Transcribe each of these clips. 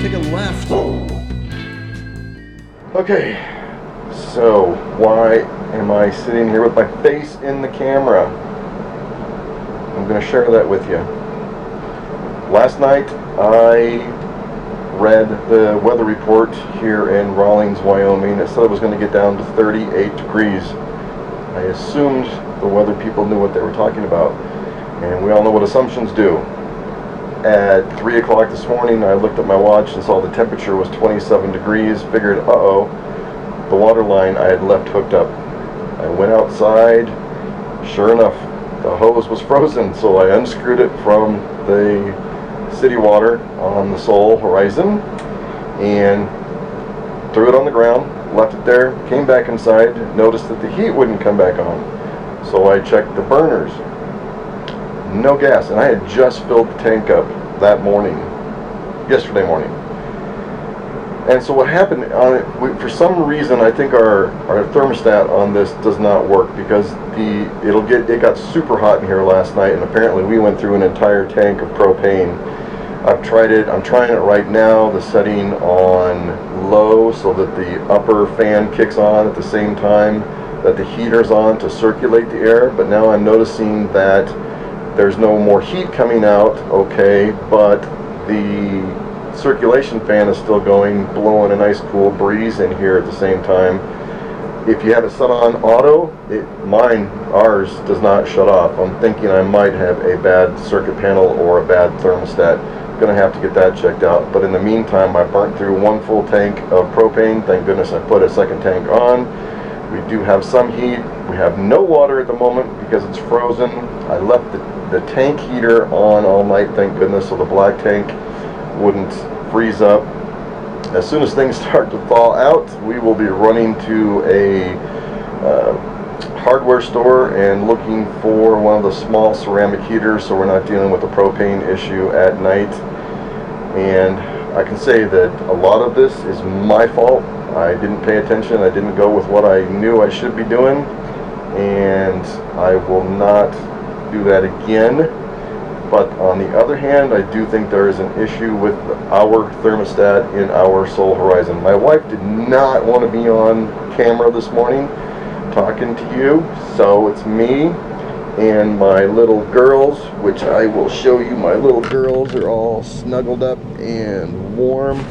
take a left. Okay, so why am I sitting here with my face in the camera? I'm going to share that with you. Last night I read the weather report here in Rawlins, Wyoming. It said it was going to get down to 38 degrees. I assumed the weather people knew what they were talking about, and we all know what assumptions do. At 3 o'clock this morning, I looked at my watch and saw the temperature was 27 degrees. Figured, uh-oh, the water line I had left hooked up. I went outside. Sure enough, the hose was frozen, so I unscrewed it from the city water on the Sol Horizon and threw it on the ground, left it there, came back inside, noticed that the heat wouldn't come back on. So I checked the burners. No gas, and I had just filled the tank up that morning, yesterday morning. And so what happened on it, for some reason, I think our thermostat on this does not work, because it got super hot in here last night, and apparently we went through an entire tank of propane. I've tried it. I'm trying it right now. The setting on low so that the upper fan kicks on at the same time that the heater's on to circulate the air. But now I'm noticing that there's no more heat coming out, okay, but the circulation fan is still going, blowing a nice cool breeze in here at the same time. If you have it set on auto, ours does not shut off. I'm thinking I might have a bad circuit panel or a bad thermostat. Going to have to get that checked out. But in the meantime, I burnt through one full tank of propane. Thank goodness I put a second tank on. We do have some heat. We have no water at the moment because it's frozen. I left the tank heater on all night, thank goodness, so the black tank wouldn't freeze up. As soon as things start to thaw out, we will be running to a hardware store and looking for one of the small ceramic heaters so we're not dealing with the propane issue at night. And I can say that a lot of this is my fault. I didn't pay attention. I didn't go with what I knew I should be doing, and I will not do that again. But on the other hand, I do think there is an issue with our thermostat in our Sol Horizon. My wife did not want to be on camera this morning talking to you, so it's me and my little girls, which I will show you. My little girls are all snuggled up and warm.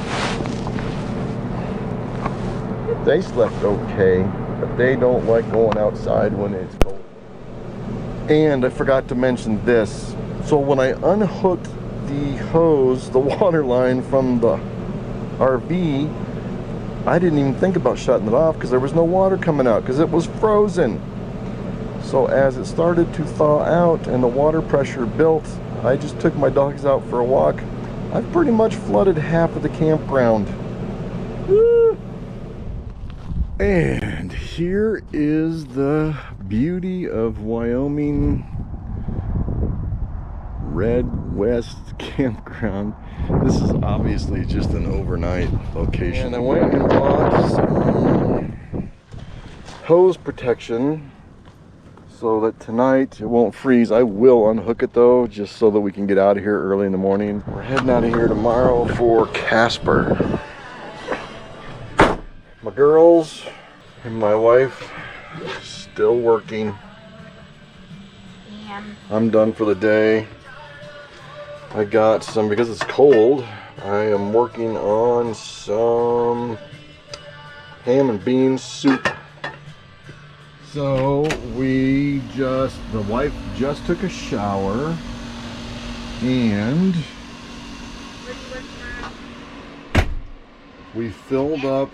They slept okay, but they don't like going outside when it's cold. And I forgot to mention this. So when I unhooked the hose, the water line from the RV, I didn't even think about shutting it off because there was no water coming out because it was frozen. So as it started to thaw out and the water pressure built, I just took my dogs out for a walk. I've pretty much flooded half of the campground. Woo! And here is the beauty of Wyoming Red West Campground. This is obviously just an overnight location. And I went and bought some hose protection so that tonight it won't freeze. I will unhook it though, just so that we can get out of here early in the morning. We're heading out of here tomorrow for Casper. My girls and my wife still working. I'm done for the day. I got some, because it's cold, I am working on some ham and beans soup. So the wife just took a shower, and we filled up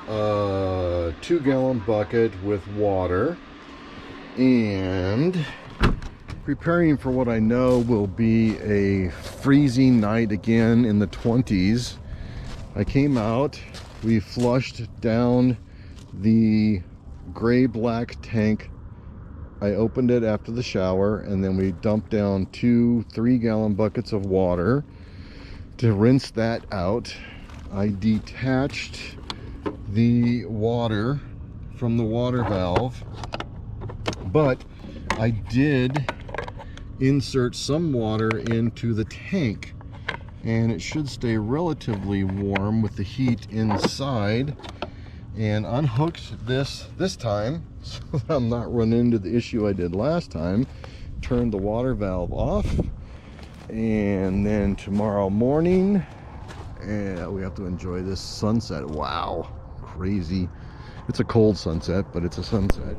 a 2-gallon bucket with water and preparing for what I know will be a freezing night again in the 20s. I came out, we flushed down the gray-black tank. I opened it after the shower, and then we dumped down 2 3-gallon buckets of water to rinse that out. I detached the water from the water valve, but I did insert some water into the tank and it should stay relatively warm with the heat inside. And unhooked this time so that I'm not running into the issue I did last time. Turned the water valve off, and then tomorrow morning, we have to enjoy this sunset. Wow, crazy. It's a cold sunset, but it's a sunset.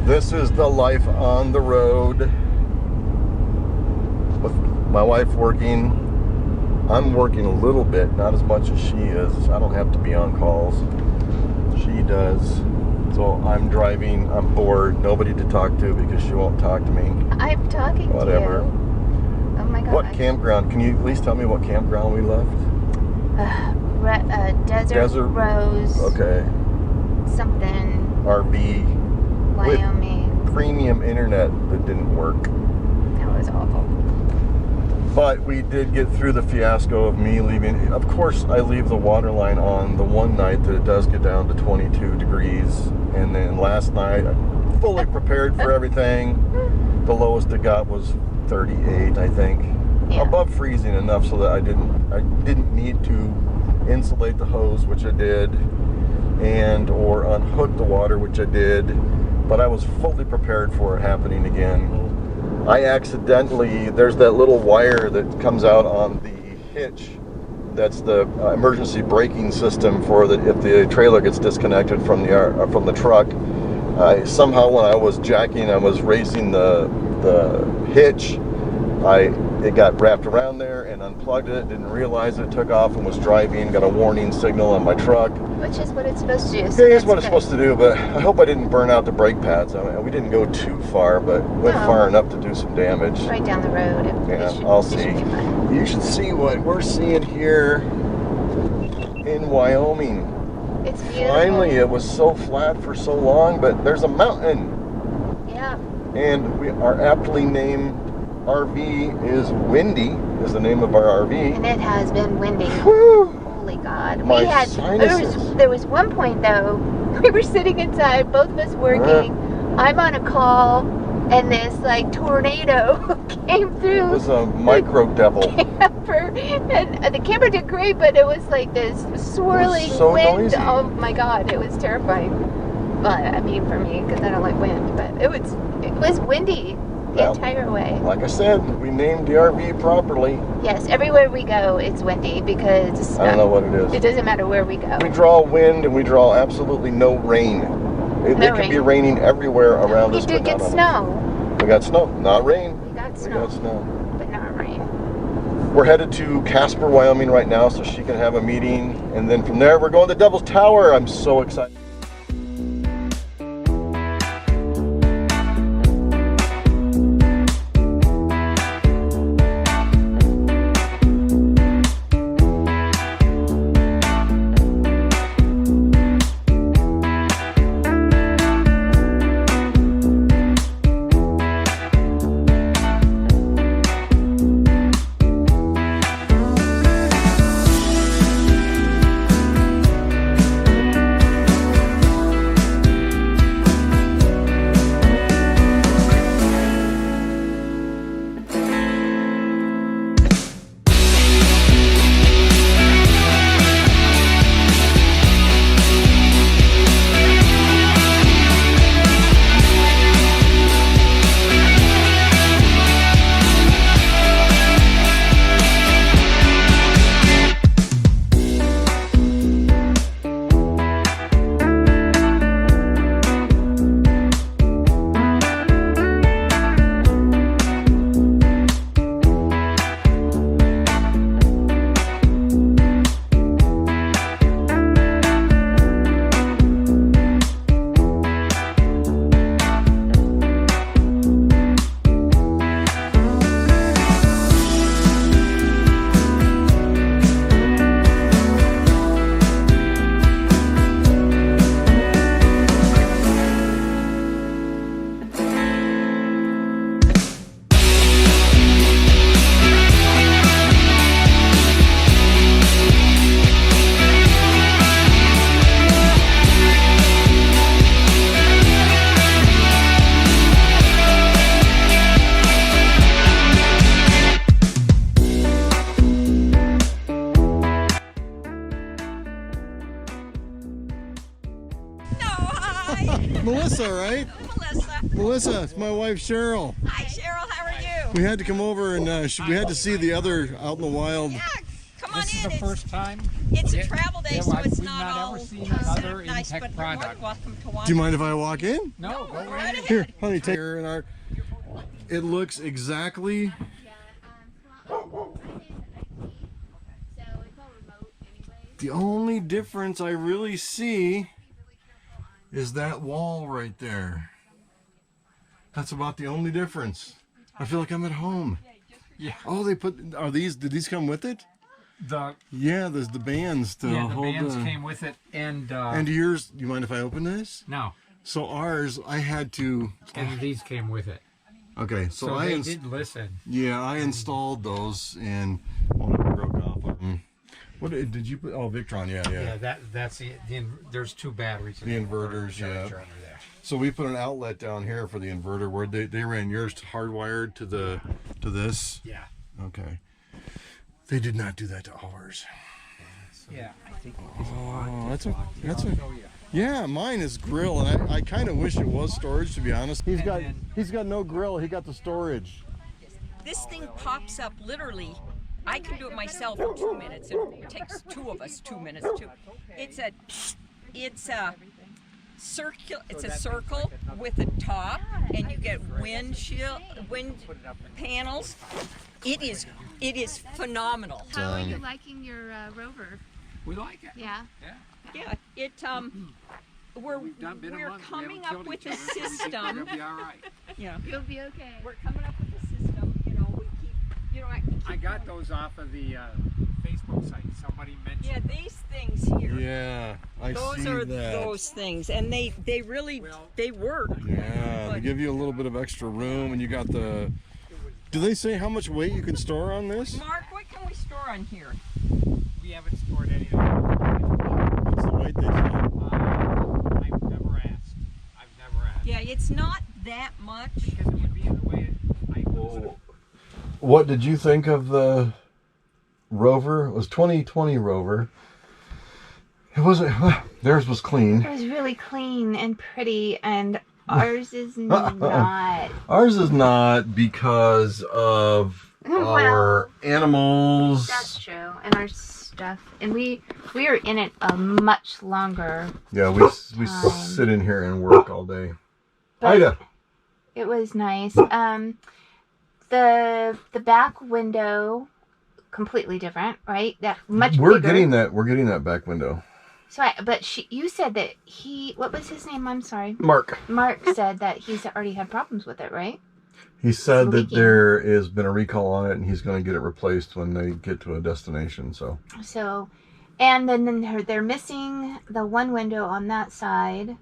This is the life on the road with my wife working. I'm working a little bit, not as much as she is. I don't have to be on calls. She does. So I'm driving, I'm bored, nobody to talk to because she won't talk to me. I'm talking Whatever. to you. Oh my God. What campground? Can you at least tell me what campground we left? Desert Rose. Okay. Something. RV. Wyoming. With premium internet that didn't work. That was awful. But we did get through the fiasco of me leaving. Of course, I leave the water line on the one night that it does get down to 22 degrees. And then last night, I'm fully prepared for everything. The lowest it got was 38, I think. Yeah. Above freezing enough so that I didn't need to insulate the hose, which I did, and or unhook the water, which I did. But I was fully prepared for it happening again. I accidentally, there's that little wire that comes out on the hitch. That's the emergency braking system for if the trailer gets disconnected from the truck. Somehow when I was jacking, I was raising the hitch. It got wrapped around there and unplugged it. Didn't realize it. Took off and was driving. Got a warning signal on my truck. Which is what it's supposed to do. So yeah, it's what it's supposed to do, but I hope I didn't burn out the brake pads. I mean, we didn't go too far, but went far enough to do some damage. Right down the road. Yeah, I'll see. You should see what we're seeing here in Wyoming. It's beautiful. Finally, it was so flat for so long, but there's a mountain. Yeah. And our aptly named RV is Windy, is the name of our RV. And it has been windy. Woo! Holy God. My sinuses. There was one point though, we were sitting inside, both of us working. I'm on a call, and this like tornado came through. It was a micro devil. Camper, and the camper did great, but it was like this swirling wind. Noisy. Oh my God, it was terrifying. Well, I mean for me, because I don't like wind, but it was windy the entire way. Like I said, we named the RV properly. Yes, everywhere we go, it's windy because I don't know what it is. It doesn't matter where we go. We draw wind and we draw absolutely no rain. It could be raining everywhere around us. We did get snow. We got snow, not rain. We got snow. But not rain. We're headed to Casper, Wyoming right now so she can have a meeting. And then from there, we're going to Devil's Tower. I'm so excited. Melissa, right? Melissa. Melissa, it's my wife Cheryl. Hi, Cheryl. How are you? We had to come over and we had to see the other out in the wild. Yeah, come on This is in. the first time. It's a travel day, so it's we've not all ever seen another nice, Intech but product. you're welcome to watch. Do you mind if I walk in? No, go Right right ahead. Here, honey, take her in our. It looks exactly. The only difference I really see is that wall right there. That's about the only difference. I feel like I'm at home. Yeah. Oh, they put. Are these? Did these come with it? The Yeah, there's the bands to the hold bands the. came with it, and And yours? Do you mind if I open this? no, So ours, I had to. and these came with it. Okay, so, So I. they did listen. Yeah, I installed those and one of them broke off. What did you put? Oh, Victron, yeah. That's the there's two batteries. The inverters, yeah. Charger under there. So we put an outlet down here for the inverter where they ran yours hardwired to this. Yeah. Okay. They did not do that to ours. Yeah. I think. Oh, that's a show you. yeah. Mine is grill, and I kind of wish it was storage, to be honest. He's got no grill. He got the storage. This thing pops up literally. I can do it myself in 2 minutes. It takes two of us 2 minutes to. It's a circle with a top, and you get wind panels. It is phenomenal. How are you liking your rover? We like it. Yeah. Yeah, we're coming up with a system. It'll be all right. Yeah, You'll be okay. we're coming up with a system. We keep, I keep I got those off of the Facebook site. Somebody mentioned. Yeah, these things here. Yeah, I Those see are that. those things, and they really they work. Yeah, they But- give you a little bit of extra room, and you got the. Do they say how much weight you can store on this? Mark, what can we store on here? We haven't stored anything. What's the weight they say? I've never asked. Yeah, it's not that much. Because it would be in the way I lose it. What did you think of the Rover? It was 2020 Rover. It wasn't. Theirs was clean. It was really clean and pretty, and ours is not. Ours is not because of Well, our animals. That's true, and our stuff, and we are in it a much longer. Yeah, we sit in here and work all day. But Ida. it was nice. The back window, completely different, right? That much We're bigger. getting that. We're getting that back window. So, you said that what was his name? I'm sorry. Mark. Mark said that he's already had problems with it, right? He said that leaking. there has been a recall on it, and he's going to get it replaced when they get to a destination. So. And then they're missing the one window on that side,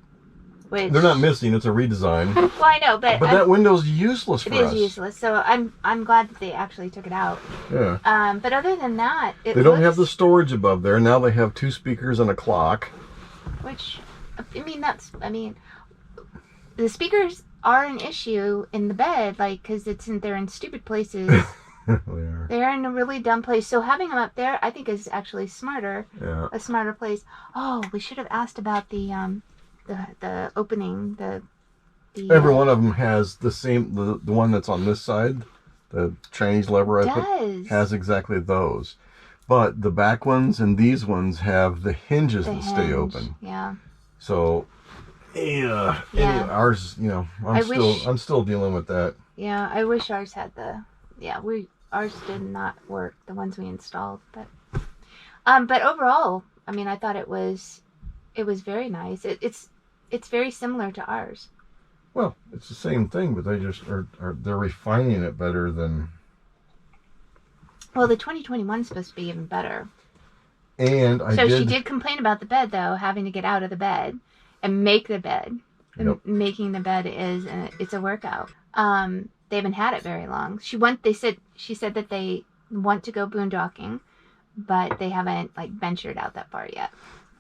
which They're not missing. It's a redesign. Well, I know, but But that window's useless for it us. is useless. So I'm glad that they actually took it out. Yeah. But other than that, They don't have the storage above there. Now they have 2 speakers and a clock. Which, I mean, the speakers are an issue in the bed, like, because they're in stupid places. They are. They're in a really dumb place. So having them up there, I think, is actually smarter. Yeah. A smarter place. Oh, we should have asked about the opening. The Every one of them has the same. The one that's on this side, the Chinese lever I put, does. has exactly those. But the back ones and these ones have the hinges The that stay hinge. open. Yeah. So, yeah. Yeah. Anyway, ours, I'm still dealing with that. Yeah, I wish ours had ours did not work, the ones we installed, but overall, I mean, I thought it was very nice. It's very similar to ours. Well, it's the same thing, but they just they're refining it better than. Well, the 2021 is supposed to be even better. And she did complain about the bed, though, having to get out of the bed and make the bed. Yep. And making the bed it's a workout. They haven't had it very long. She said that they want to go boondocking, but they haven't ventured out that far yet.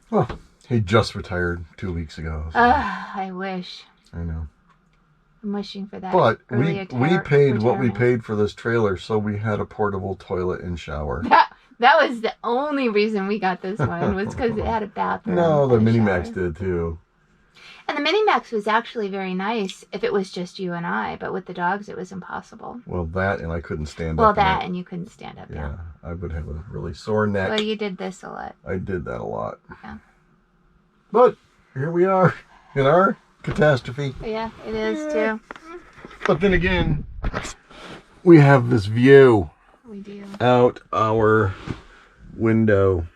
Well, he just retired 2 weeks ago. So I wish. I know. I'm wishing for that. But we paid what we retirement. paid for this trailer, so we had a portable toilet and shower. That was the only reason we got this one, was because it had a bathroom. No, the and a Minimax shower. did too. And the mini max was actually very nice if it was just you and I, but with the dogs it was impossible. Well, that and I couldn't stand Well, up. Well, that and you couldn't stand up. Yeah, I would have a really sore neck. Well, you did this a lot. I did that a lot. Yeah. But here we are in our catastrophe. Yeah, it is too. But then again, we have this view. We do. Out our window.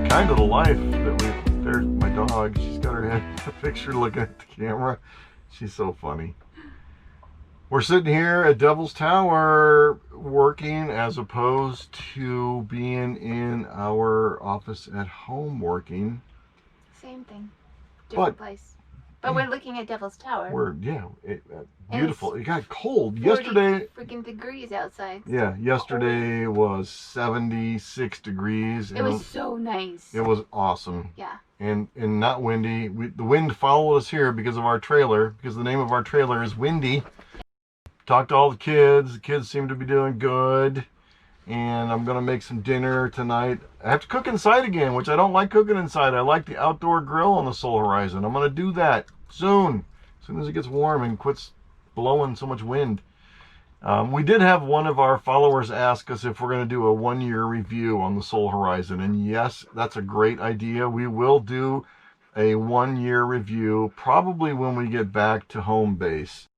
Kind of the life that we. There's my dog. She's got her head in the picture looking at the camera. She's so funny. We're sitting here at Devil's Tower working as opposed to being in our office at home working. Same thing. Different place. But yeah, we're looking at Devil's Tower. Beautiful. It got cold yesterday. Freaking degrees outside. Yeah, yesterday was 76 degrees. It was so nice. It was awesome. Yeah. And not windy. The wind followed us here because of our trailer, because the name of our trailer is Windy. Talked to all the kids. The kids seem to be doing good. And I'm going to make some dinner tonight. I have to cook inside again, which I don't like cooking inside. I like the outdoor grill on the Sol Horizon. I'm going to do that soon. As soon as it gets warm and quits blowing so much wind. We did have one of our followers ask us if we're going to do a 1-year review on the Sol Horizon. And yes, that's a great idea. We will do a 1-year review probably when we get back to home base.